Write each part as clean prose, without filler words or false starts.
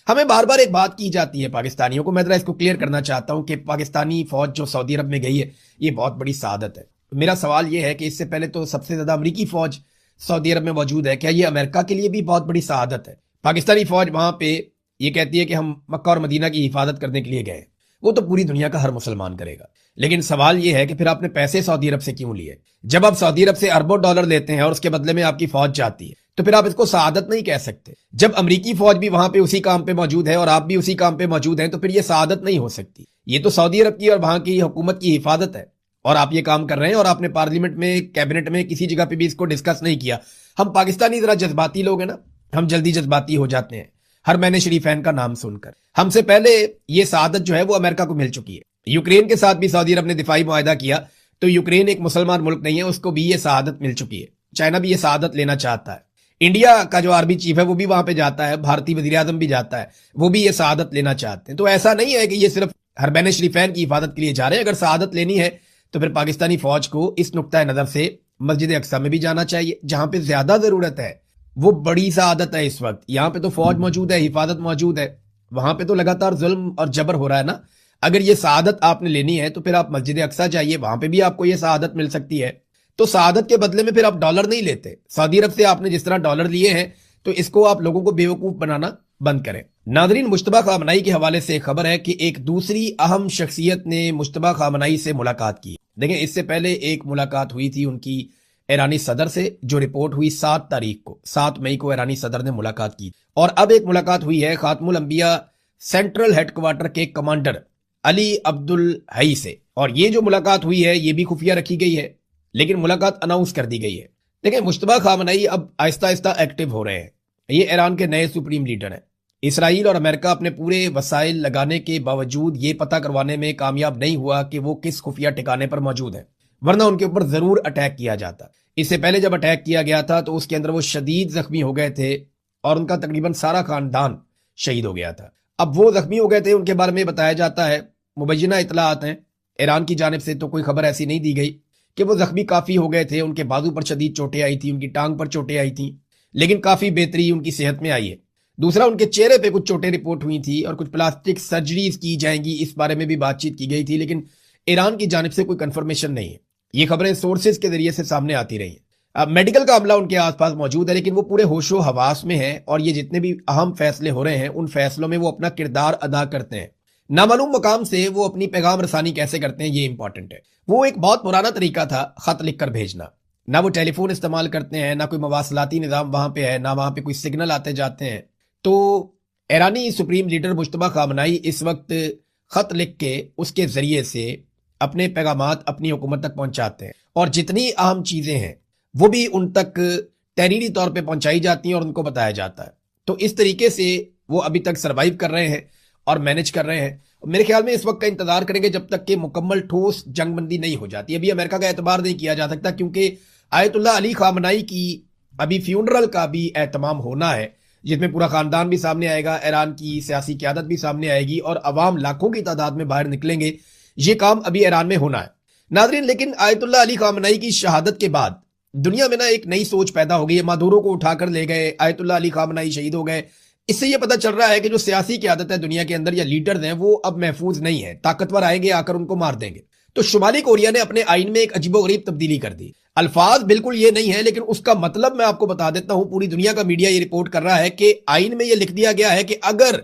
हमें बार बार एक बात की जाती है पाकिस्तानियों को, मैं जरा इसको क्लियर करना चाहता हूं कि पाकिस्तानी फौज जो सऊदी अरब में गई है ये बहुत बड़ी सआदत है। मेरा सवाल ये है कि इससे पहले तो सबसे ज्यादा अमरीकी फौज सऊदी अरब में मौजूद है, क्या ये अमेरिका के लिए भी बहुत बड़ी सआदत है? पाकिस्तानी फौज वहां पे ये कहती है कि हम मक्का और मदीना की हिफाजत करने के लिए गए। वो तो पूरी दुनिया का हर मुसलमान करेगा, लेकिन सवाल यह है कि फिर आपने पैसे सऊदी अरब से क्यों लिए? जब आप सऊदी अरब से अरबों डॉलर लेते हैं और उसके बदले में आपकी फौज जाती है, तो फिर आप इसको सआदत नहीं कह सकते। जब अमरीकी फौज भी वहां पे उसी काम पे मौजूद है और आप भी उसी काम पे मौजूद हैं, तो फिर ये सआदत नहीं हो सकती। ये तो सऊदी अरब की और वहां की हुकूमत की हिफाजत है, और आप ये काम कर रहे हैं और आपने पार्लियामेंट में, कैबिनेट में, किसी जगह पे भी इसको डिस्कस नहीं किया। हम पाकिस्तानी जरा जज्बाती लोग हैं ना, हम जल्दी जज्बाती हो जाते हैं हर महीने शरीफैन का नाम सुनकर। हमसे पहले ये सआदत जो है वो अमेरिका को मिल चुकी है। यूक्रेन के साथ भी सऊदी अरब ने दिफाई मुआहदा किया, तो यूक्रेन एक मुसलमान मुल्क नहीं है, उसको भी ये सआदत मिल चुकी है। चाइना भी ये सआदत लेना चाहता है। इंडिया का जो आर्मी चीफ है वो भी वहां पे जाता है, भारतीय वजीर आजम भी जाता है, वो भी ये सआदत लेना चाहते हैं। तो ऐसा नहीं है कि ये सिर्फ हर महीने शरीफैन की हिफाजत के लिए जा रहे हैं। अगर सआदत लेनी है तो फिर पाकिस्तानी फौज को इस नुक्ता नजर से मस्जिद अक्सा में भी जाना चाहिए, जहां पे ज्यादा जरूरत है। वो बड़ी सआदत है इस वक्त। यहां पे तो फौज मौजूद है, हिफाजत मौजूद है, वहां पे तो लगातार जुल्म और जबर हो रहा है ना। अगर ये सआदत आपने लेनी है तो फिर आप मस्जिद अक्सा जाइए, वहां पे भी आपको ये सआदत मिल सकती है। तो सआदत के बदले में फिर आप डॉलर नहीं लेते। सऊदी अरब से आपने जिस तरह डॉलर लिए हैं, तो इसको आप लोगों को बेवकूफ बनाना बंद करें। नाजरीन, मुश्तबा खामनाई के हवाले से खबर है कि एक दूसरी अहम शख्सियत ने मुश्तबा खामनाई से मुलाकात की। देखें, इससे पहले एक मुलाकात हुई थी उनकी ईरानी सदर से, जो रिपोर्ट हुई 7 मई को ईरानी सदर ने मुलाकात की। और अब एक मुलाकात हुई है खातमुल अंबिया सेंट्रल हेडक्वार्टर के कमांडर अली अब्दुल हई से। और ये जो मुलाकात हुई है ये भी खुफिया रखी गई है, लेकिन मुलाकात अनाउंस कर दी गई है। देखिए, मुश्तबा खामनाई अब आहिस्ता आहिस्ता एक्टिव हो रहे हैं। ये ईरान के नए सुप्रीम लीडर हैं। इसराइल और अमेरिका अपने पूरे वसाइल लगाने के बावजूद ये पता करवाने में कामयाब नहीं हुआ कि वो किस खुफिया ठिकाने पर मौजूद है, वरना उनके ऊपर जरूर अटैक किया जाता। इससे पहले जब अटैक किया गया था तो उसके अंदर वो शदीद जख्मी हो गए थे और उनका तकरीबन सारा खानदान शहीद हो गया था। अब वो जख्मी हो गए थे, उनके बारे में बताया जाता है, मुबैना इतलात हैं, ईरान की जानिब से तो कोई खबर ऐसी नहीं दी गई कि वो जख्मी काफी हो गए थे। उनके बाजू पर शदीद चोटें आई थी, उनकी टांग पर चोटें आई थी, लेकिन काफी बेहतरी उनकी सेहत में आई है। दूसरा, उनके चेहरे पे कुछ चोटें रिपोर्ट हुई थी और कुछ प्लास्टिक सर्जरीज की जाएंगी, इस बारे में भी बातचीत की गई थी, लेकिन ईरान की जानिब से कोई कंफर्मेशन नहीं है। ये खबरें सोर्सेज के जरिए से सामने आती रही हैं। अब मेडिकल का अमला उनके आसपास मौजूद है, लेकिन वो पूरे होशो हवास में है और ये जितने भी अहम फैसले हो रहे हैं उन फैसलों में वो अपना किरदार अदा करते हैं। नामालूम मकाम से वो अपनी पैगाम रसानी कैसे करते हैं ये इंपॉर्टेंट है। वो एक बहुत पुराना तरीका था खत लिखकर भेजना। ना वो टेलीफोन इस्तेमाल करते हैं, ना कोई मवासलाती निज़ाम वहां पे है, ना वहां पे कोई सिग्नल आते जाते हैं। तो ईरानी सुप्रीम लीडर मुश्तबा खामनाई इस वक्त खत लिख के उसके जरिए से अपने पैगामात अपनी हुकूमत तक पहुंचाते हैं, और जितनी अहम चीजें हैं वो भी उन तक तहरीरी तौर पे पहुंचाई जाती हैं और उनको बताया जाता है। तो इस तरीके से वो अभी तक सरवाइव कर रहे हैं और मैनेज कर रहे हैं। मेरे ख्याल में इस वक्त का इंतजार करेंगे जब तक कि मुकम्मल ठोस जंगबंदी नहीं हो जाती। अभी अमेरिका का एतबार नहीं किया जा सकता, क्योंकि आयतुल्लाह अली खामनाई की अभी फ्यूनरल का भी एहतमाम होना है, जिसमें पूरा खानदान भी सामने आएगा, ईरान की सियासी क्यादत भी सामने आएगी और अवाम लाखों की तादाद में बाहर निकलेंगे। ये काम अभी ईरान में होना है नाजरीन। लेकिन आयतुल्लाह अली खामनाई की शहादत के बाद दुनिया में ना एक नई सोच पैदा हो गई है। मादुरो को उठाकर ले गए, आयतुल्लाह अली खामनाई शहीद हो गए। इससे यह पता चल रहा है कि जो सियासी क्यादत है दुनिया के अंदर या लीडर्स हैं वो अब महफूज नहीं है। ताकतवर आएंगे, आकर उनको मार देंगे। तो शुमाली कोरिया ने अपने आइन में एक अजीबोगरीब तब्दीली कर दी। अल्फाज बिल्कुल ये नहीं है, लेकिन उसका मतलब मैं आपको बता देता हूं। पूरी दुनिया का मीडिया ये रिपोर्ट कर रहा है कि आइन में यह लिख दिया गया है कि अगर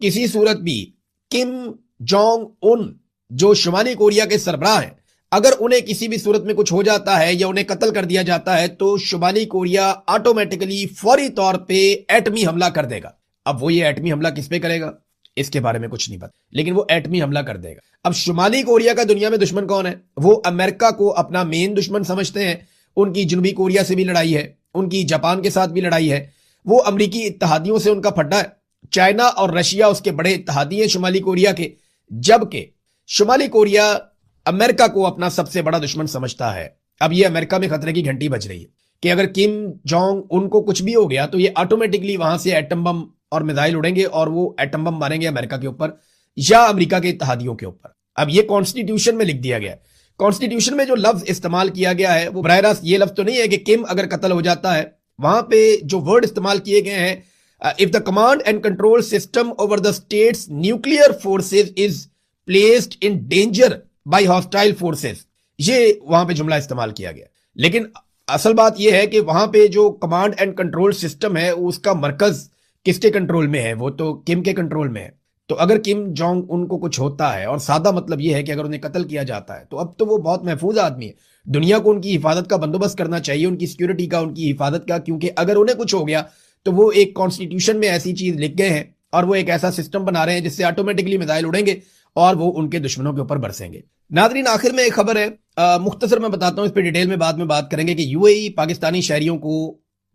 किसी सूरत भी किम जोंग उन, जो शुमाली कोरिया के सरबराह हैं, अगर उन्हें किसी भी सूरत में कुछ हो जाता है या उन्हें कत्ल कर दिया जाता है तो शुमाली कोरिया ऑटोमेटिकली फौरी तौर पे एटमी हमला कर देगा। अब वो ये एटमी हमला किस पे करेगा इसके बारे में कुछ नहीं पता, लेकिन वो एटमी हमला कर देगा। अब शुमाली कोरिया का दुनिया में दुश्मन कौन है? वो अमेरिका को अपना मेन दुश्मन समझते हैं। उनकी जनूबी कोरिया से भी लड़ाई है, उनकी जापान के साथ भी लड़ाई है, वो अमरीकी इत्तहादियों से उनका फड्डा है। चाइना और रशिया उसके बड़े इत्तहादी हैं शुमाली कोरिया के, जबकि शुमाली कोरिया अमेरिका को अपना सबसे बड़ा दुश्मन समझता है। अब ये अमेरिका में खतरे की घंटी बज रही है कि अगर किम जोंग उनको कुछ भी हो गया तो ये ऑटोमेटिकली वहां से एटम बम और मिसाइल उड़ेंगे और वो एटम बम मारेंगे अमेरिका के ऊपर या अमेरिका के इत्तहादियों के ऊपर। अब ये कॉन्स्टिट्यूशन में लिख दिया गया है। कॉन्स्टिट्यूशन में जो लफ्ज इस्तेमाल किया गया है वो बराह रास्त ये लफ्ज तो नहीं है कि किम अगर कत्ल हो जाता है, वहां पे जो वर्ड इस्तेमाल किए गए हैं if the command and control system over the states nuclear forces is placed in danger by hostile forces, ये वहां पे जुमला इस्तेमाल किया गया। लेकिन असल बात यह है कि वहां पे जो कमांड एंड कंट्रोल सिस्टम है उसका मरकज किसके कंट्रोल में है? वो तो किम के कंट्रोल में है। तो अगर किम जोंग उनको कुछ होता है, और सादा मतलब यह है कि अगर उन्हें कत्ल किया जाता है, तो अब तो वो बहुत महफूज आदमी है। दुनिया को उनकी हिफाजत का बंदोबस्त करना चाहिए, उनकी सिक्योरिटी का, उनकी हिफाजत का, क्योंकि अगर उन्हें कुछ हो गया तो वो एक कॉन्स्टिट्यूशन में ऐसी चीज लिख गए हैं और वो एक ऐसा सिस्टम बना रहे हैं जिससे ऑटोमेटिकली मिसाइल उड़ेंगे और वो उनके दुश्मनों के ऊपर बरसेंगे। नाजरीन, आखिर में एक खबर है, मुख्तसर में बताता हूं, इस पर डिटेल में बाद में बात करेंगे कि यूएई पाकिस्तानी शहरियों को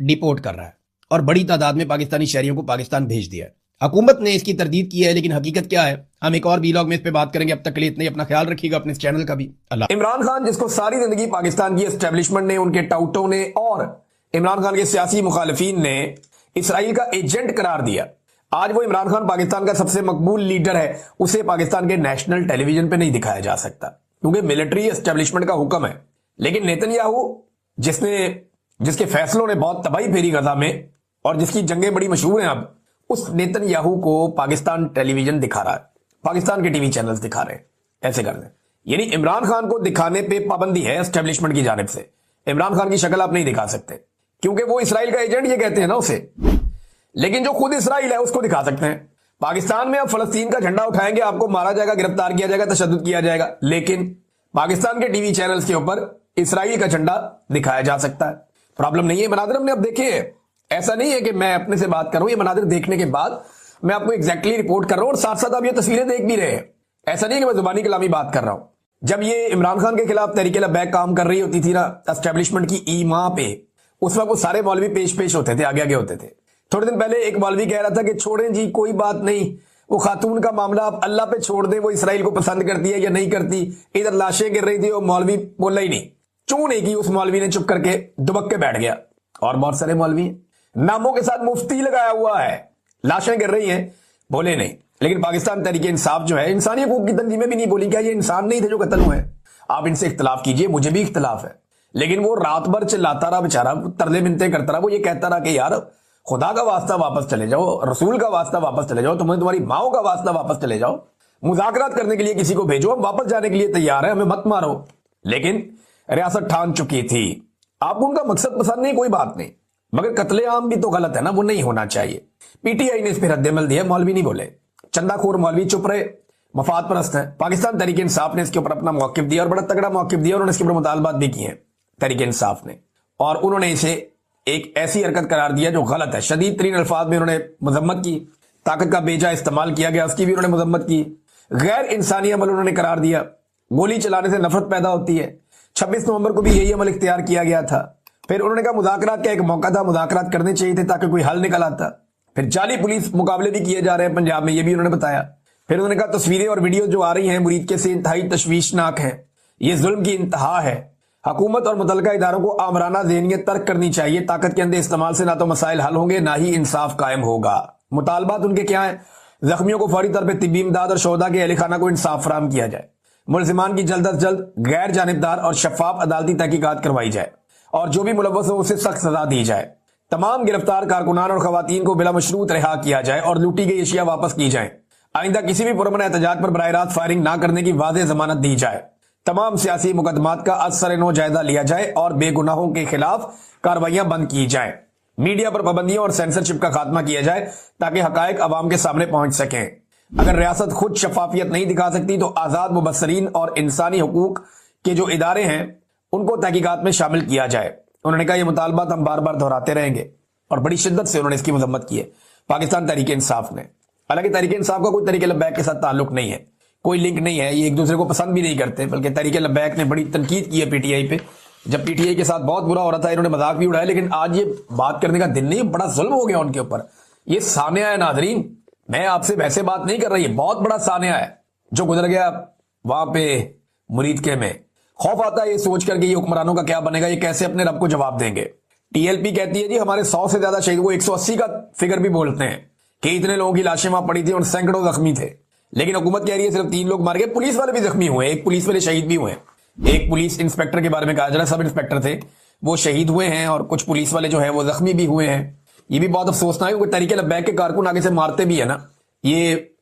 डिपोर्ट कर रहा है और बड़ी तादाद में पाकिस्तानी शहरियों को पाकिस्तान भेज दिया है। हुकूमत ने इसकी तरदीद की है, लेकिन हकीकत क्या है हम एक और वीलॉग में इस पे बात करेंगे। अब तक के लिए इतना ही, अपना ख्याल रखिएगा, अपने इस चैनल का भी। अल्लाह। इमरान खान, जिसको सारी जिंदगी पाकिस्तान की एस्टेब्लिशमेंट ने, उनके टाउटों ने और इमरान खान के सियासी मुखालिफिन ने इसराइल का एजेंट करार दिया, आज वो इमरान खान पाकिस्तान का सबसे मकबूल लीडर है, उसे पाकिस्तान के नेशनल टेलीविजन पे नहीं दिखाया जा सकता क्योंकि मिलिट्री एस्टेब्लिशमेंट का हुक्म है। लेकिन नेतन्याहू, जिसके फैसलों ने बहुत तबाही फेरी गजा में और जिसकी जंगें बड़ी मशहूर हैं, अब उस नेतन्याहू को पाकिस्तान टेलीविजन दिखा रहा है, पाकिस्तान के टीवी चैनल्स दिखा रहे हैं। ऐसे कर दें, यानी इमरान खान को दिखाने पे पाबंदी है एस्टेब्लिशमेंट की जानिब से। इमरान खान की शक्ल आप नहीं दिखा सकते क्योंकि वो इसराइल का एजेंट, ये कहते हैं ना उसे। लेकिन जो खुद इसराइल है उसको दिखा सकते हैं। पाकिस्तान में अब फलस्तीन का झंडा उठाएंगे, आपको मारा जाएगा, गिरफ्तार किया जाएगा, तशद्दुद किया जाएगा। लेकिन पाकिस्तान के टीवी चैनल्स के ऊपर इसराइल का झंडा दिखाया जा सकता है, प्रॉब्लम नहीं है। मनाजिर हमने अब देखे हैं, ऐसा नहीं है कि मैं अपने से बात कर रहा हूं, ये मनाजिर देखने के बाद मैं आपको एग्जैक्टली रिपोर्ट कर रहा हूं और साथ साथ आप ये तस्वीरें देख भी रहे हैं। ऐसा नहीं है कि मैं जुबानी कलामी बात कर रहा हूं। जब ये इमरान खान के खिलाफ तहरीक लब्बैक काम कर रही होती थी ना एस्टेब्लिशमेंट की ईमा पे, उस वक्त वो सारे मौलवी पेश होते थे, आगे आगे होते थे। थोड़े दिन पहले एक मौलवी कह रहा था कि छोड़ें जी, कोई बात नहीं, वो खातून का मामला आप अल्लाह पे छोड़ दें, वो इसराइल को पसंद करती है या नहीं करती। इधर लाशें गिर रही थी, वो मौलवी बोला ही नहीं, चूं नहीं की, उस मौलवी ने चुप करके दुबक के बैठ गया। और बहुत सारे मौलवी हैं, नामों के साथ मुफ्ती लगाया हुआ है, लाशें गिर रही हैं, बोले नहीं। लेकिन पाकिस्तान तहरीक इंसाफ जो है, इंसानी हकूक की तंजीमें भी नहीं बोली क्या ये इंसान नहीं थे जो कत्ल हुए? आप इनसे इख्तलाफ कीजिए, मुझे भी इख्तलाफ है, लेकिन वो रात भर चिल्लाता रहा बेचारा, तरले मिन्नतें करता रहा, वो ये कहता रहा कि यार खुदा का वास्ता वापस चले जाओ, रसूल का वास्ता वापस चले जाओ, तुम्हारी माओ का वास्ता वापस चले जाओ, मुज़ाकरात करने के लिए किसी को भेजो, हम वापस जाने के लिए तैयार है, हमें मत मारो। लेकिन रियासत ठान चुकी थी, आपको उनका मकसद पसंद नहीं, कोई बात नहीं, मगर कत्लेआम भी तो गलत है ना, वो नहीं होना चाहिए। पीटीआई ने इस पर रद्दमल दिया, मौलवी नहीं बोले, चंदाखोर मौलवी चुप रहे, मफाद परस्त है। पाकिस्तान तहरीक इंसाफ ने इसके ऊपर अपना मौकिफ दिया और बड़ा तगड़ा मौकिफ दिया, उन्होंने इसके ऊपर मुतालबात भी किए हैं तहरीक इंसाफ ने, और उन्होंने इसे एक ऐसी हरकत करार दिया जो गलत है। शदीद तरीन अल्फाज में उन्होंने मजम्मत की, ताकत का बेजा इस्तेमाल किया गया उसकी भी उन्होंने मजम्मत की, गैर इंसानी अमल उन्होंने करार दिया। गोली चलाने से नफरत पैदा होती है, 26 नवंबर को भी यही अमल इख्तियार किया गया था। फिर उन्होंने कहा मुज़ाकरात का एक मौका था, मुज़ाकरात करने चाहिए थे ताकि कोई हल निकल आता। फिर जाली पुलिस मुकाबले भी किए जा रहे हैं पंजाब में, ये भी उन्होंने बताया। फिर उन्होंने कहा तस्वीरें और वीडियो जो आ रही हैं मुरीद के से इंतहाई तशवीशनाक है, ये जुल्म की इंतहा है। हुकूमत और मुतलका इदारों को आमराना ज़हनियत तर्क करनी चाहिए, ताकत के अंदर इस्तेमाल से ना तो मसाइल हल होंगे ना ही इंसाफ कायम होगा। मुतालबात उनके क्या है? जख्मियों को फौरी तौर पर तिब्बी इमदाद और शोहदा के अहल खाना को इंसाफ फराहम किया जाए, मुलजिमान की जल्द अज जल्द गैर जानिबदार और शफाफ अदालती तहकीकात करवाई जाए और जो भी मुलव्वस हो उसे सख्त सजा दी जाए। तमाम गिरफ्तार कारकुनान और खवातीन को बिला मशरूत रिहा किया जाए और लूटी गई अशिया वापस की जाए। आइंदा किसी भी पुरअमन एहतजाज पर बराह रास्त फायरिंग ना करने की वाज़ेह जमानत दी जाए। तमाम सियासी मुकदमात का असर नो जायजा लिया जाए और बेगुनाहों के खिलाफ कार्रवाइयां बंद की जाए। मीडिया पर पाबंदियों और सेंसरशिप का खात्मा किया जाए ताकि हकायक अवाम के सामने पहुंच सकें। अगर रियासत खुद शफाफियत नहीं दिखा सकती तो आजाद मुबस्सरीन और इंसानी हकूक के जो इदारे हैं उनको तहकीकात में शामिल किया जाए। उन्होंने कहा यह मुतालबात हम बार बार दोहराते रहेंगे और बड़ी शिद्दत से उन्होंने इसकी मजम्मत की है पाकिस्तान तहरीक इंसाफ ने। हालांकि तहरीक इंसाफ का कोई तहरीक लब्बैक के साथ ताल्लुक नहीं है, कोई लिंक नहीं है, ये एक दूसरे को पसंद भी नहीं करते, बल्कि तहरीक लब्बैक ने बड़ी तनकीद की है पीटीआई पे। जब पीटीआई के साथ बहुत बुरा हो रहा था इन्होंने मजाक भी उड़ाया, लेकिन आज ये बात करने का दिन नहीं, बड़ा जुल्म हो गया उनके ऊपर। ये सानिया है नाजरीन, मैं आपसे वैसे बात नहीं कर रही, है बहुत बड़ा सानिया है जो गुजर गया वहां पे मुरीद के में। खौफ आता है ये सोच करके ये हुक्मरानों का क्या बनेगा, ये कैसे अपने रब को जवाब देंगे। टीएलपी कहती है जी हमारे 100 से ज्यादा शहीद, वो 180 का फिगर भी बोलते हैं कि इतने लोगों की लाशें वहां पड़ी थी और सैकड़ों जख्मी थे। लेकिन हुकूमत कह रही है सिर्फ 3 लोग मार गए, पुलिस वाले भी जख्मी हुए, एक पुलिस वाले शहीद भी हुए। एक पुलिस इंस्पेक्टर के बारे में कहा जा रहा है, सब इंस्पेक्टर थे वो शहीद हुए हैं और कुछ पुलिस वाले जो है वो जख्मी भी हुए हैं। ये भी बहुत अफसोसनाक है क्योंकि तहरीक लब्बैक के कारकुन आगे से मारते भी है ना, ये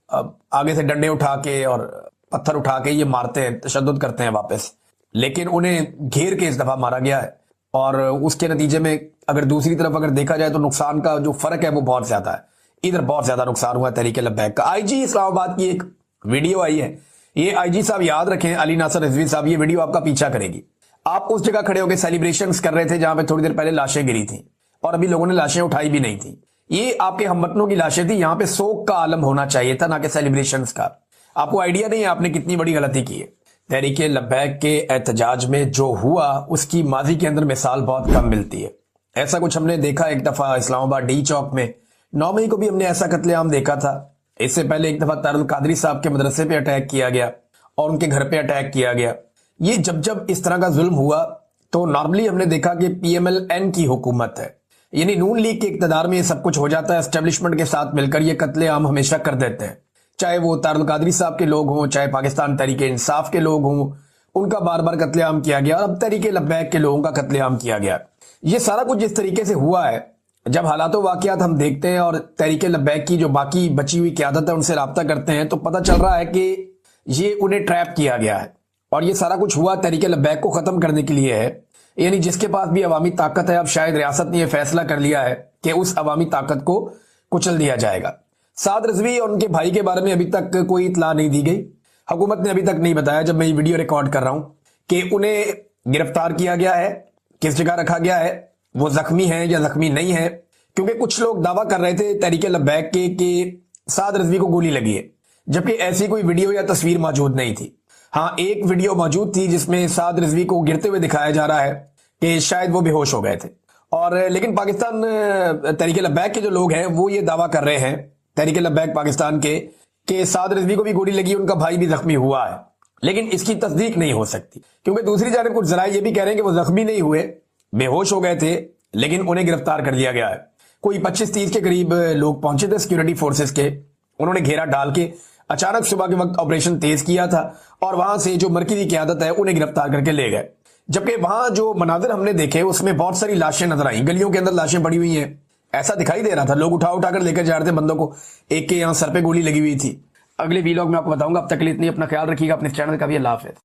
आगे से डंडे उठा के और पत्थर उठा के ये मारते हैं, तशद्दुद करते हैं वापस, लेकिन उन्हें घेर के इस दफा मारा गया है। और उसके नतीजे में अगर दूसरी तरफ अगर देखा जाए तो नुकसान का जो फर्क है वो बहुत ज्यादा है। इधर बहुत ज्यादा नुकसान हुआ तहरीक लब्बैक का। आईजी इस्लामाबाद की एक वीडियो आई है, ये आईजी साहब याद रखें, अली नासर रिजवी साहब, ये वीडियो आपका पीछा करेगी। आप उस जगह खड़े होकर सेलिब्रेशंस कर रहे थे जहां पे थोड़ी देर पहले लाशें गिरी थी और अभी लोगों ने लाशें उठाई भी नहीं थी। ये आपके हमवतनों की लाशें थी, यहां पे शोक का आलम होना चाहिए था, ना कि सेलिब्रेशंस का। आपको आइडिया नहीं है आपने कितनी बड़ी गलती की है। तहरीक लब्बैक के एहतजाज में जो हुआ उसकी माजी के अंदर मिसाल बहुत कम मिलती है। ऐसा कुछ हमने देखा एक दफा इस्लामाबाद डी चौक में, 9 मई को भी हमने ऐसा कत्लेआम देखा था। इससे पहले एक दफा तारुल कादरी साहब के मदरसे पे अटैक किया गया और उनके घर पे अटैक किया गया। ये जब जब इस तरह का जुल्म हुआ तो नॉर्मली हमने देखा कि PMLN की हुकूमत है, यानी नून लीग के इक्तदार में ये सब कुछ हो जाता है। एस्टेब्लिशमेंट के साथ मिलकर ये कत्लेआम हमेशा कर देते हैं, चाहे वो तारुल कादरी साहब के लोग हों, चाहे पाकिस्तान तहरीक इंसाफ के लोग हों, उनका बार बार कत्लेआम किया गया और अब तहरीक लब्बैक के लोगों का कत्लेआम किया गया। ये सारा कुछ जिस तरीके से हुआ है, जब हालात वाकयात हम देखते हैं और तहरीक लब्बैक की जो बाकी बची हुई क़यादत है उनसे राब्ता करते हैं तो पता चल रहा है कि ये उन्हें ट्रैप किया गया है और ये सारा कुछ हुआ तहरीक लब्बैक को खत्म करने के लिए है। यानी जिसके पास भी अवामी ताकत है, अब शायद रियासत ने यह फैसला कर लिया है कि उस अवामी ताकत को कुचल दिया जाएगा। साद रिजवी और उनके भाई के बारे में अभी तक कोई इतला नहीं दी गई। हुकूमत ने अभी तक नहीं बताया, जब मैं ये वीडियो रिकॉर्ड कर रहा हूं, कि उन्हें गिरफ्तार किया गया है, किस जगह रखा गया है, वो जख्मी है या जख्मी नहीं है। क्योंकि कुछ लोग दावा कर रहे थे तहरीक लब्बैक के कि साद रिजवी को गोली लगी है, जबकि ऐसी कोई वीडियो या तस्वीर मौजूद नहीं थी। हाँ, एक वीडियो मौजूद थी जिसमें साद रिजवी को गिरते हुए दिखाया जा रहा है कि शायद वो बेहोश हो गए थे। और लेकिन पाकिस्तान तहरीक लब्बैक के जो लोग हैं वो ये दावा कर रहे हैं, तहरीक लब्बैक पाकिस्तान के, कि साद रिजवी को भी गोली लगी, उनका भाई भी जख्मी हुआ है। लेकिन इसकी तस्दीक नहीं हो सकती क्योंकि दूसरी जानिब कुछ जराए ये भी कह रहे हैं कि वो जख्मी नहीं हुए, बेहोश हो गए थे, लेकिन उन्हें गिरफ्तार कर लिया गया है। कोई 25-30 के करीब लोग पहुंचे थे सिक्योरिटी फोर्सेस के, उन्होंने घेरा डाल के अचानक सुबह के वक्त ऑपरेशन तेज किया था और वहां से जो मरकजी क़यादत है उन्हें गिरफ्तार करके ले गए। जबकि वहां जो मनाजिर हमने देखे उसमें बहुत सारी लाशें नजर आई, गलियों के अंदर लाशें पड़ी हुई हैं, ऐसा दिखाई दे रहा था। लोग उठा उठा कर लेकर जा रहे थे बंदों को, एक के यहां सर पे गोली लगी हुई थी। अगले वीलॉग में आपको बताऊंगा। अब तक के लिए इतनी, अपना ख्याल रखिएगा, अपने चैनल का भी। अल्लाह हाफ़िज़।